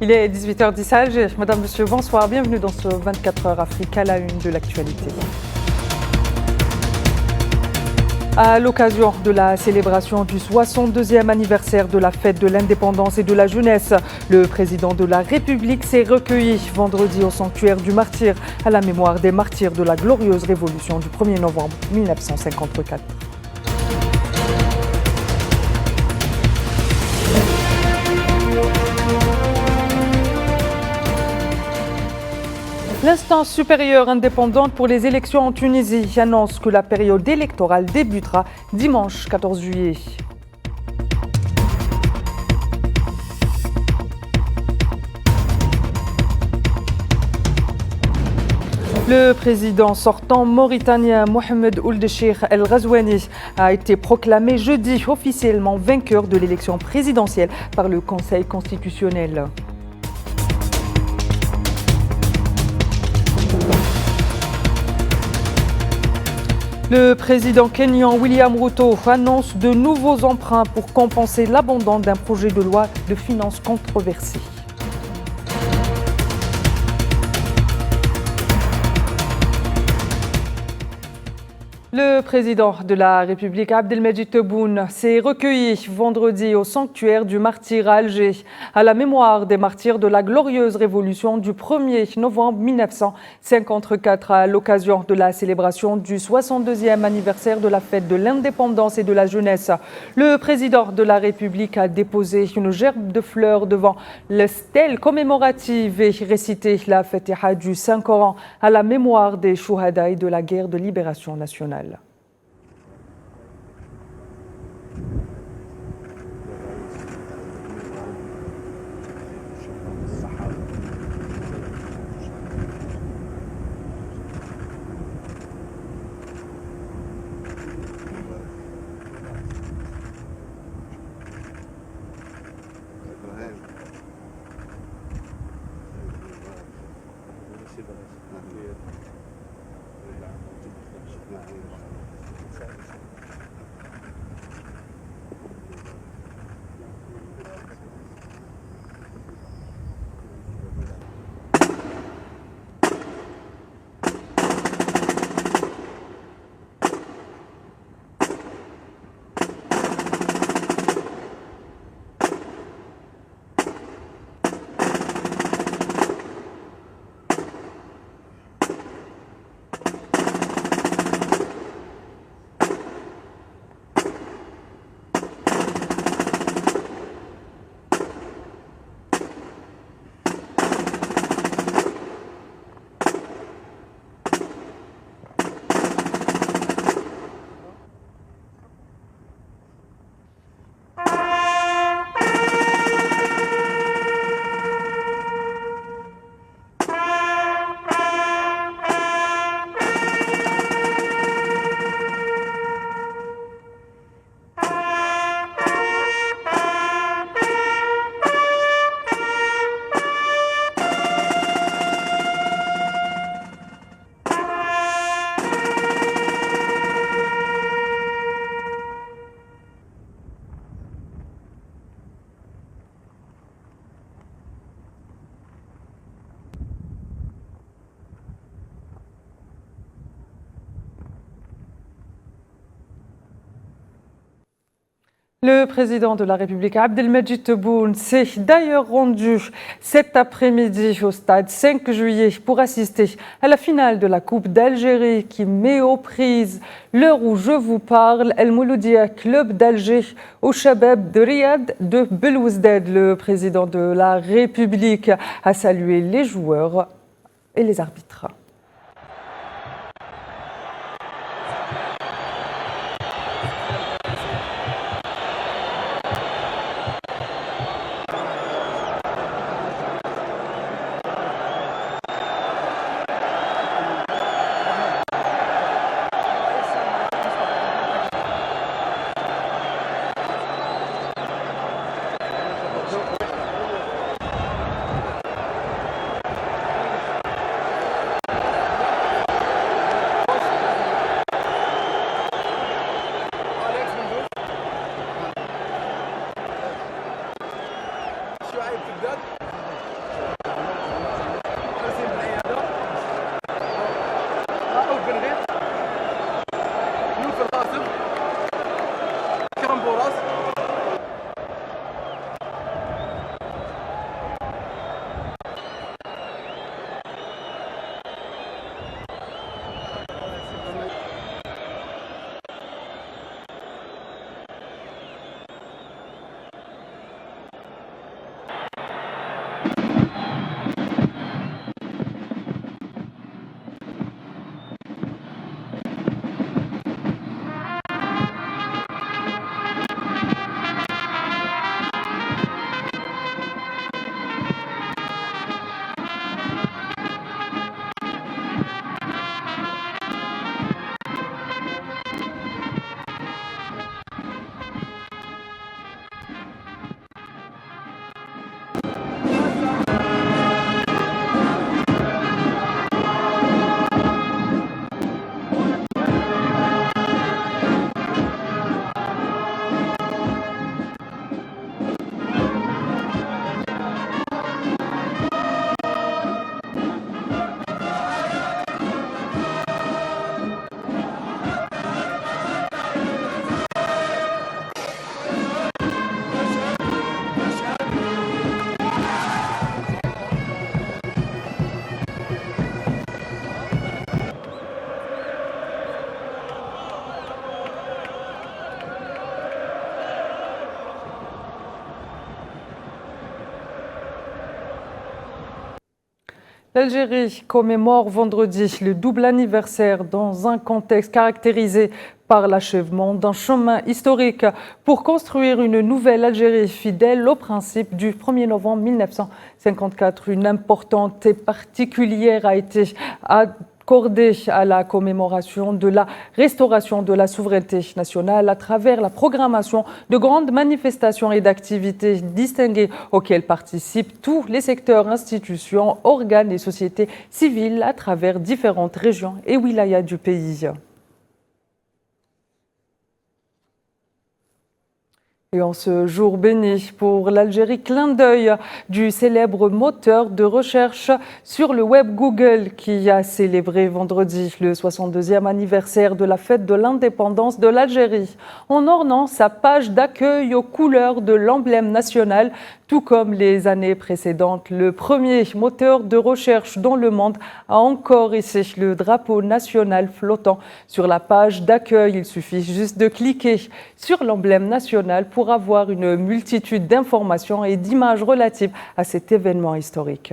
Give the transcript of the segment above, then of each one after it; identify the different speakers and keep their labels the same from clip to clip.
Speaker 1: Il est 18h10 à Alger. Madame, Monsieur, bonsoir. Bienvenue dans ce 24 heures Afrique à la une de l'actualité. À l'occasion de la célébration du 62e anniversaire de la fête de l'indépendance et de la jeunesse, le président de la République s'est recueilli vendredi au sanctuaire du Martyr à la mémoire des martyrs de la glorieuse révolution du 1er novembre 1954. L'instance supérieure indépendante pour les élections en Tunisie annonce que la période électorale débutera dimanche 14 juillet. Le président sortant mauritanien Mohamed Ould Cheikh El Ghazouani a été proclamé jeudi officiellement vainqueur de l'élection présidentielle par le Conseil constitutionnel. Le président kényan William Ruto annonce de nouveaux emprunts pour compenser l'abandon d'un projet de loi de finances controversé. Le président de la République, Abdelmajid Tebboune, s'est recueilli vendredi au sanctuaire du Martyr à Alger, à la mémoire des martyrs de la glorieuse révolution du 1er novembre 1954, à l'occasion de la célébration du 62e anniversaire de la fête de l'indépendance et de la jeunesse. Le président de la République a déposé une gerbe de fleurs devant la stèle commémorative et récité la Fatiha du Saint-Coran à la mémoire des Chouhada et de la guerre de libération nationale. Le président de la République, Abdelmajid Tebboune, s'est d'ailleurs rendu cet après-midi au stade 5 juillet pour assister à la finale de la Coupe d'Algérie qui met aux prises, l'heure où je vous parle, El Mouloudia, club d'Alger, au Chabab de Riyad de Belouizdad. Le président de la République a salué les joueurs et les arbitres.
Speaker 2: شو عيب في الجد؟
Speaker 1: L'Algérie commémore vendredi le double anniversaire dans un contexte caractérisé par l'achèvement d'un chemin historique pour construire une nouvelle Algérie fidèle aux principes du 1er novembre 1954. Une importante et particulière a été accordée à la commémoration de la restauration de la souveraineté nationale à travers la programmation de grandes manifestations et d'activités distinguées auxquelles participent tous les secteurs, institutions, organes et sociétés civiles à travers différentes régions et wilayas du pays. Et en ce jour béni pour l'Algérie, clin d'œil du célèbre moteur de recherche sur le web Google qui a célébré vendredi le 62e anniversaire de la fête de l'indépendance de l'Algérie en ornant sa page d'accueil aux couleurs de l'emblème national. Tout comme les années précédentes, le premier moteur de recherche dans le monde a encore hissé le drapeau national flottant sur la page d'accueil. Il suffit juste de cliquer sur l'emblème national pour avoir une multitude d'informations et d'images relatives à cet événement historique.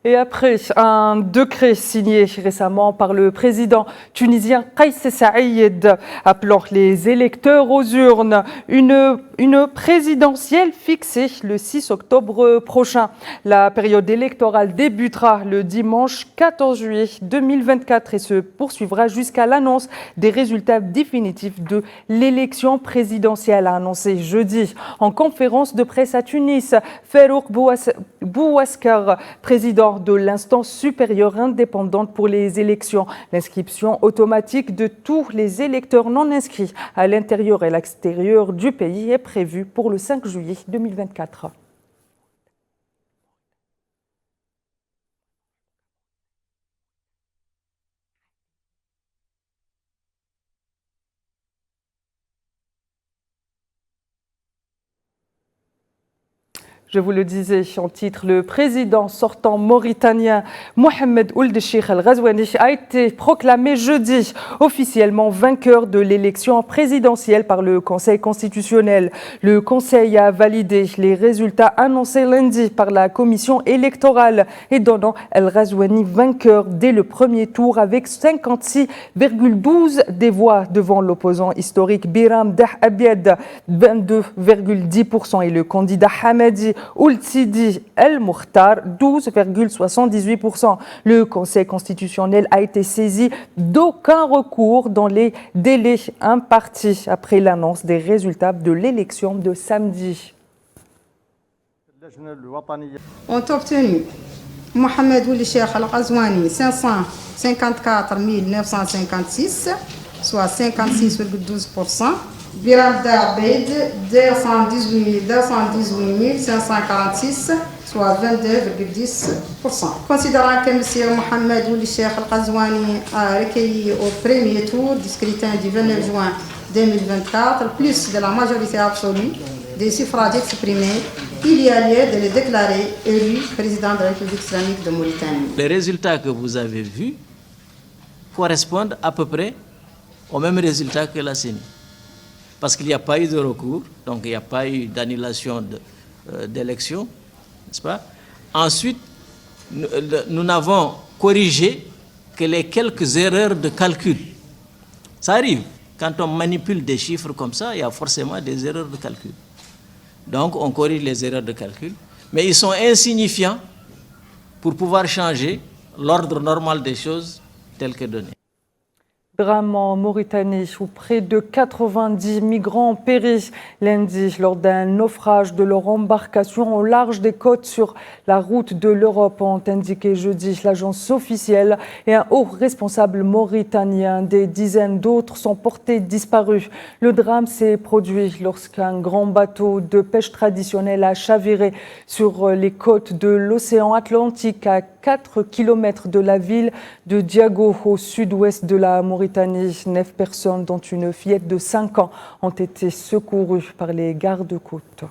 Speaker 1: Et après un décret signé récemment par le président tunisien Kais Saïed appelant les électeurs aux urnes, une présidentielle fixée le 6 octobre prochain. La période électorale débutera le dimanche 14 juillet 2024 et se poursuivra jusqu'à l'annonce des résultats définitifs de l'élection présidentielle, a annoncé jeudi en conférence de presse à Tunis Farouk Bouaskar, président de l'instance supérieure indépendante pour les élections. L'inscription automatique de tous les électeurs non inscrits à l'intérieur et à l'extérieur du pays est prévue pour le 5 juillet 2024. Je vous le disais en titre, le président sortant mauritanien Mohamed Ould Cheikh Al-Ghazouani a été proclamé jeudi officiellement vainqueur de l'élection présidentielle par le Conseil constitutionnel. Le Conseil a validé les résultats annoncés lundi par la commission électorale et donnant Al-Ghazouani vainqueur dès le premier tour avec 56,12 des voix devant l'opposant historique Biram Dah Abiad, 22,10% et le candidat Hamadi Ould Sidi El Mokhtar, 12,78%. Le Conseil constitutionnel a été saisi d'aucun recours dans les délais impartis après l'annonce des résultats de l'élection de samedi.
Speaker 2: Ont obtenu Mohamed Ould Cheikh Al-Ghazouani 554 956, soit 56,12%. Biram Dah Abiad 218 546, soit 22,10%. Considérant que M. Mohamed Ould Cheikh Al-Ghazouani a recueilli au premier tour du scrutin du 29 juin 2024 plus de la majorité absolue des suffrages exprimés, il y a lieu de le déclarer élu président de la République islamique de Mauritanie.
Speaker 3: Les résultats que vous avez vus correspondent à peu près aux mêmes résultats que la CENI. Parce qu'il n'y a pas eu de recours, donc il n'y a pas eu d'annulation d'élection, n'est-ce pas? Ensuite, nous n'avons corrigé que les quelques erreurs de calcul. Ça arrive. Quand on manipule des chiffres comme ça, il y a forcément des erreurs de calcul. Donc, on corrige les erreurs de calcul, mais ils sont insignifiants pour pouvoir changer l'ordre normal des choses tel que donné.
Speaker 1: Drame en Mauritanie où près de 90 migrants ont péri lundi lors d'un naufrage de leur embarcation au large des côtes sur la route de l'Europe, ont indiqué jeudi l'agence officielle et un haut responsable mauritanien. Des dizaines d'autres sont portés disparus. Le drame s'est produit lorsqu'un grand bateau de pêche traditionnel a chaviré sur les côtes de l'océan Atlantique à 4 km de la ville de Diago au sud-ouest de la Mauritanie. 9 personnes, dont une fillette de 5 ans, ont été secourues par les gardes-côtes.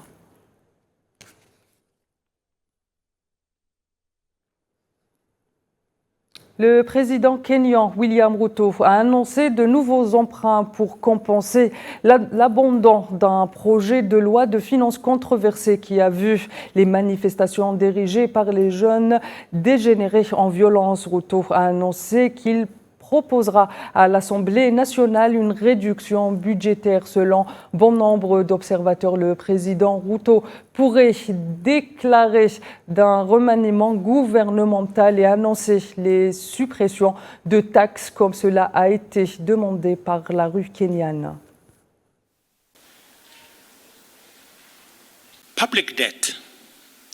Speaker 1: Le président kényan William Ruto a annoncé de nouveaux emprunts pour compenser l'abandon d'un projet de loi de finances controversé qui a vu les manifestations dirigées par les jeunes dégénérer en violence. Ruto a annoncé qu'il proposera à l'Assemblée nationale une réduction budgétaire. Selon bon nombre d'observateurs, le président Ruto pourrait déclarer d'un remaniement gouvernemental et annoncer les suppressions de taxes comme cela a été demandé par la rue kenyane.
Speaker 4: Public debt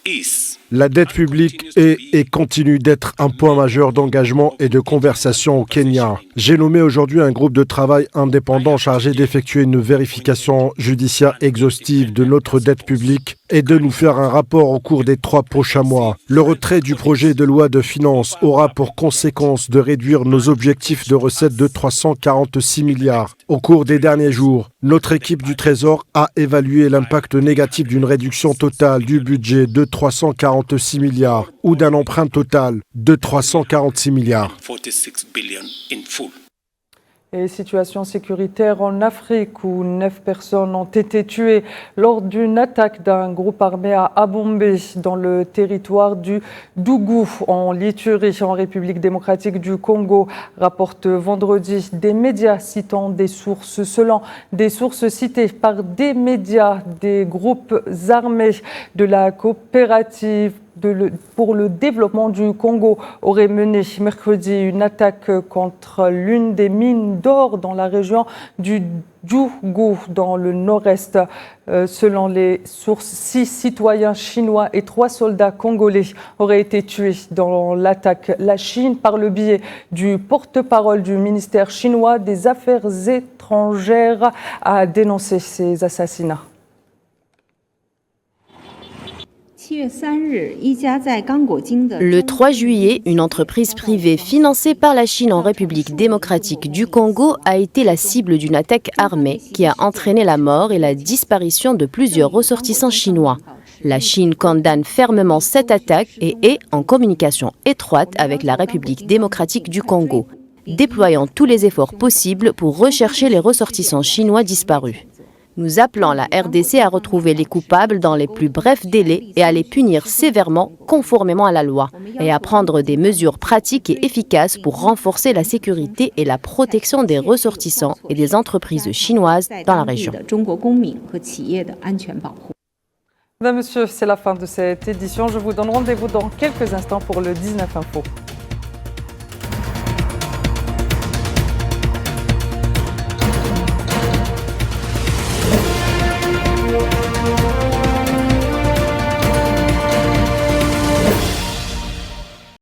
Speaker 4: is
Speaker 5: La dette publique est et continue d'être un point majeur d'engagement et de conversation au Kenya. J'ai nommé aujourd'hui un groupe de travail indépendant chargé d'effectuer une vérification judiciaire exhaustive de notre dette publique et de nous faire un rapport au cours des 3 prochains mois. Le retrait du projet de loi de finances aura pour conséquence de réduire nos objectifs de recettes de 346 milliards. Au cours des derniers jours, notre équipe du Trésor a évalué l'impact négatif d'une réduction totale du budget de 346 milliards ou d'un emprunt total de 346 milliards.
Speaker 4: 46 billion in full.
Speaker 1: Et situation sécuritaire en Afrique où 9 personnes ont été tuées lors d'une attaque d'un groupe armé à Abombe dans le territoire du Dougou en Lituanie, en République démocratique du Congo, rapporte vendredi des médias citant des sources. Selon des sources citées par des médias, des groupes armés de la coopérative pour le développement du Congo aurait mené mercredi une attaque contre l'une des mines d'or dans la région du Dougou, dans le nord-est. Selon les sources, 6 citoyens chinois et 3 soldats congolais auraient été tués dans l'attaque. La Chine, par le biais du porte-parole du ministère chinois des Affaires étrangères, a dénoncé ces assassinats.
Speaker 6: Le 3 juillet, une entreprise privée financée par la Chine en République démocratique du Congo a été la cible d'une attaque armée qui a entraîné la mort et la disparition de plusieurs ressortissants chinois. La Chine condamne fermement cette attaque et est en communication étroite avec la République démocratique du Congo, déployant tous les efforts possibles pour rechercher les ressortissants chinois disparus. Nous appelons la RDC à retrouver les coupables dans les plus brefs délais et à les punir sévèrement conformément à la loi et à prendre des mesures pratiques et efficaces pour renforcer la sécurité et la protection des ressortissants et des entreprises chinoises dans la région.
Speaker 1: Mesdames, Messieurs, c'est la fin de cette édition. Je vous donne rendez-vous dans quelques instants pour le 19 Info.